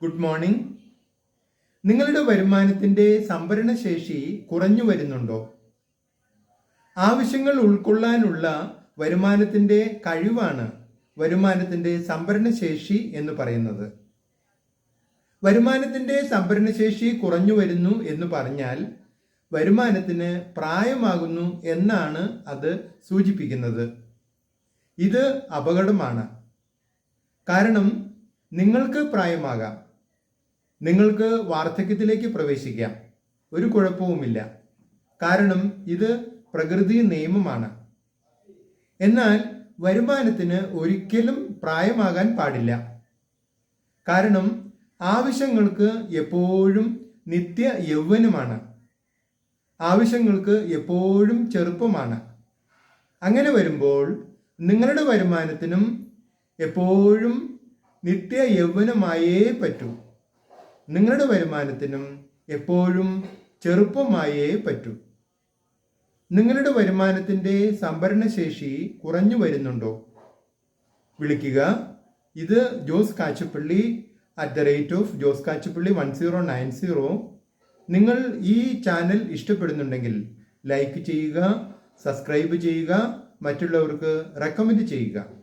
Good morning. നിങ്ങളുടെ വരുമാനത്തിന്റെ സംഭരണശേഷി കുറഞ്ഞു വരുന്നുണ്ടോ? ആവശ്യങ്ങൾ ഉൾക്കൊള്ളാനുള്ള വരുമാനത്തിന്റെ കഴിവാണ് വരുമാനത്തിന്റെ സംഭരണശേഷി എന്ന് പറയുന്നത്. വരുമാനത്തിന്റെ സംഭരണശേഷി കുറഞ്ഞു വരുന്നു എന്ന് പറഞ്ഞാൽ വരുമാനത്തിന് പ്രായമാകുന്നു എന്നാണ് അത് സൂചിപ്പിക്കുന്നത്. ഇത് അപകടമാണ്. കാരണം നിങ്ങൾക്ക് പ്രായമാകാം, നിങ്ങൾക്ക് വാർദ്ധക്യത്തിലേക്ക് പ്രവേശിക്കാം, ഒരു കുഴപ്പവുമില്ല. കാരണം ഇത് പ്രകൃതി നിയമമാണ്. എന്നാൽ വരുമാനത്തിന് ഒരിക്കലും പ്രായമാകാൻ പാടില്ല. കാരണം ആവശ്യങ്ങൾക്ക് എപ്പോഴും നിത്യ യൗവനമാണ്, ആവശ്യങ്ങൾക്ക് എപ്പോഴും ചെറുപ്പമാണ്. അങ്ങനെ വരുമ്പോൾ നിങ്ങളുടെ വരുമാനത്തിനും എപ്പോഴും നിത്യ യൗവനമായേ പറ്റൂ. നിങ്ങളുടെ വരുമാനത്തിനും എപ്പോഴും ചെറുപ്പമായേ പറ്റൂ. നിങ്ങളുടെ വരുമാനത്തിന്റെ സംഭരണശേഷി കുറഞ്ഞു വരുന്നുണ്ടോ? വിളിക്കുക. ഇത് ജോസ് കാച്ചപ്പള്ളി @ജോസ് കാച്ചപ്പള്ളി 1090. നിങ്ങൾ ഈ ചാനൽ ഇഷ്ടപ്പെടുന്നുണ്ടെങ്കിൽ ലൈക്ക് ചെയ്യുക, സബ്സ്ക്രൈബ് ചെയ്യുക, മറ്റുള്ളവർക്ക് റെക്കമെൻഡ് ചെയ്യുക.